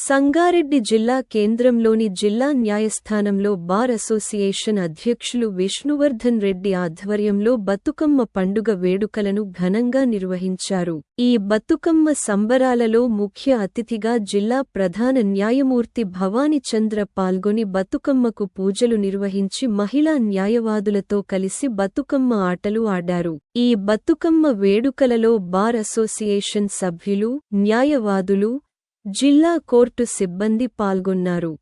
సంగారెడ్డి జిల్లా కేంద్రంలోని జిల్లా న్యాయస్థానంలో బార్ అసోసియేషన్ అధ్యక్షులు విష్ణువర్ధన్ రెడ్డి ఆధ్వర్యంలో బతుకమ్మ పండుగ వేడుకలను ఘనంగా నిర్వహించారు. ఈ బతుకమ్మ సంబరాలలో ముఖ్య అతిథిగా జిల్లా ప్రధాన న్యాయమూర్తి భవానీచంద్ర పాల్గొని బతుకమ్మకు పూజలు నిర్వహించి మహిళా న్యాయవాదులతో కలిసి బతుకమ్మ ఆటలు ఆడారు. ఈ బతుకమ్మ వేడుకలలో బార్ అసోసియేషన్ సభ్యులు, న్యాయవాదులు, జిల్లా కోర్టు సిబ్బంది పాల్గొన్నారు.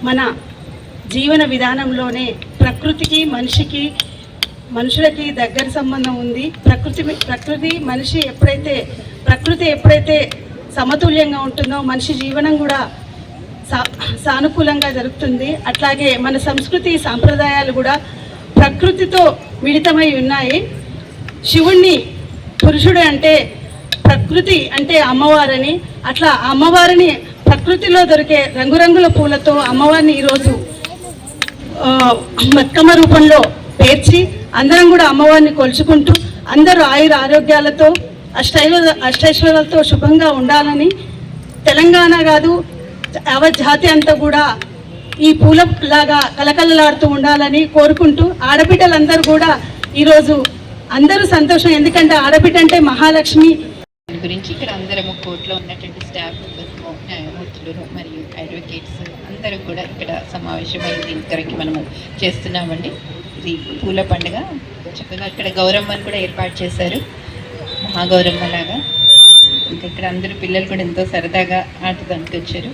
మన జీవన విధానంలోనే ప్రకృతికి మనుషులకి దగ్గర సంబంధం ఉంది. ప్రకృతి ఎప్పుడైతే సమతుల్యంగా ఉంటుందో మనిషి జీవనం కూడా సానుకూలంగా జరుగుతుంది. అట్లాగే మన సంస్కృతి సాంప్రదాయాలు కూడా ప్రకృతితో మిళితమై ఉన్నాయి. శివుణ్ణి పురుషుడు అంటే ప్రకృతి అంటే అమ్మవారని, అట్లా అమ్మవారిని ప్రకృతిలో దొరికే రంగురంగుల పూలతో అమ్మవారిని ఈరోజు బతుకమ్మ రూపంలో పేర్చి అందరం కూడా అమ్మవారిని కొలుచుకుంటూ అందరూ ఆయుర ఆరోగ్యాలతో అష్టైశ్వర్యాలతో శుభంగా ఉండాలని, తెలంగాణ కాదు యావత్ జాతి అంతా కూడా ఈ పూలలాగా కలకలలాడుతూ ఉండాలని కోరుకుంటూ, ఆడబిడ్డలందరూ కూడా ఈరోజు అందరూ సంతోషం. ఎందుకంటే ఆడబిడ్డ అంటే మహాలక్ష్మి గురించి ఇక్కడ అందరము కోర్టులో ఉన్నటువంటి స్టాఫ్, న్యాయమూర్తులు మరియు అడ్వకేట్స్ అందరూ కూడా ఇక్కడ సమావేశమైన దీని కొరకు మనము చేస్తున్నామండి. ఇది పూల పండుగ చక్కగా ఇక్కడ గౌరమ్మను కూడా ఏర్పాటు చేశారు, మహాగౌరమ్మలాగా. ఇంకా ఇక్కడ అందరూ పిల్లలు కూడా ఎంతో సరదాగా ఆటదానికి వచ్చారు.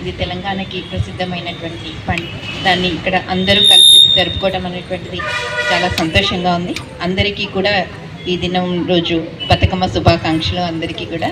ఇది తెలంగాణకి ప్రసిద్ధమైనటువంటి పండుగ, దాన్ని ఇక్కడ అందరూ కలిసి జరుపుకోవడం అనేటువంటిది చాలా సంతోషంగా ఉంది. అందరికీ కూడా ఈ దినం రోజు బతుకమ్మ శుభాకాంక్షలు అందరికీ కూడా.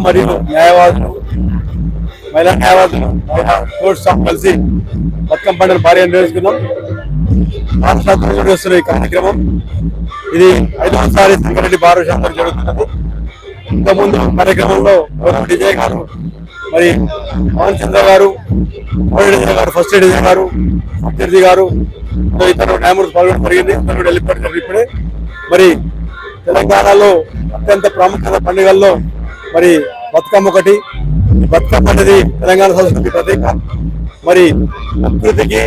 మరియు న్యాయవాదులు, మహిళా న్యాయవాదులు, కోర్టు స్టాఫ్ కలిసి బతుకమ్మ పండుగ భారీగా నిర్వహించుకున్నాం. ఈ కార్యక్రమం ఇది 5వసారి సంగారెడ్డి బార్ శాఖలో జరుగుతున్నది. ఇంతకుముందు కార్యక్రమంలో డిజే గారు, మరి మోహన్ చంద్ర గారు, డిజే గారు, ఫస్ట్ డిజే గారు, అభ్యర్థి గారు, ఇతర న్యాయమూర్తి పాల్గొనడం జరిగింది. అందరూ వెళ్ళిపోయారు. ఇప్పుడే మరి తెలంగాణలో అత్యంత ప్రాముఖ్యత పండుగల్లో మరి బతుకమ్మ ఒకటి. బతుకమ్మ అనేది తెలంగాణ సంస్కృతి ప్రతీక. మరి ప్రకృతికి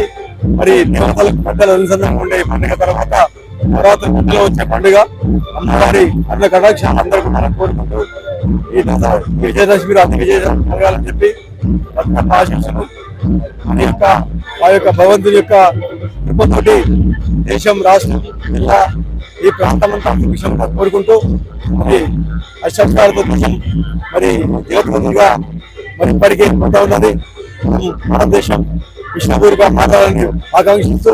మరి దేవతలకు పెద్దల అనుసంధానం ఉండే పండుగ తర్వాత పెద్దలో వచ్చే పండుగ. అమ్మవారి అన్న కటాక్షాలు అందరికీ మనం కోరుకుంటూ ఈ విజయదశమి రాత్రి విజయదశమి జరగాలని చెప్పి బతుకమ్మ ఆశించను. ఆ యొక్క భగవంతుని యొక్క కృపతోటి దేశం, రాష్ట్రం, జిల్లా, ఈ ప్రాంతం అంతా విషయం కోరుకుంటూ మరి అశ్వత్థాలతో దేశం మరి దేవతగా మరి ఇప్పటికీ ఉంటా ఉన్నది. భారతదేశం విష్ణుపూర్గా మాట్లాడాలని ఆకాంక్షిస్తూ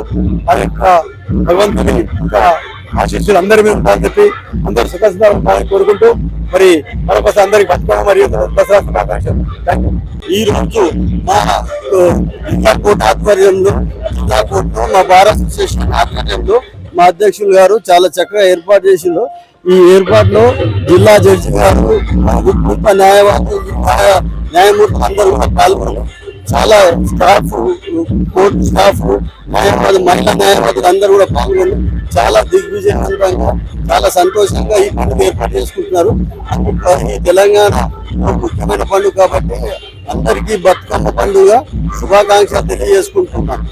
ఆ యొక్క భగవంతుని ఇంకా ఆశీస్సులు అందరి మీద ఉంటారని చెప్పి అందరూ సుఖంగా ఉంటారని కోరుకుంటూ మరి మరొకసారి అందరికి బతుకమ్మ మరియు దసరా శుభాకాంక్షలు. ఈ రోజు మా జిల్లా కోర్టు ఆధ్వర్యంలో, జిల్లా కోర్టులో మా బార్ అసోసియేషన్ ఆధ్వర్యంలో మా అధ్యక్షులు గారు చాలా చక్కగా ఏర్పాటు చేసిండ్రు. ఈ ఏర్పాటులో జిల్లా జడ్జి గారు, ఉప న్యాయవాదులు, న్యాయమూర్తులు అందరూ కూడా పాల్గొన్నారు. చాలా స్టాఫ్, కోర్టు స్టాఫ్, న్యాయవాదులు, మహిళా న్యాయవాదులు అందరూ కూడా పాల్గొని చాలా దిగ్విజయవంతంగా, చాలా సంతోషంగా ఈ పండుగ ఏర్పాటు చేసుకుంటున్నారు. ఈ తెలంగాణ ముఖ్యమైన పండుగ కాబట్టి అందరికీ బతుకమ్మ పండుగ శుభాకాంక్షలు తెలియజేసుకుంటున్నాను.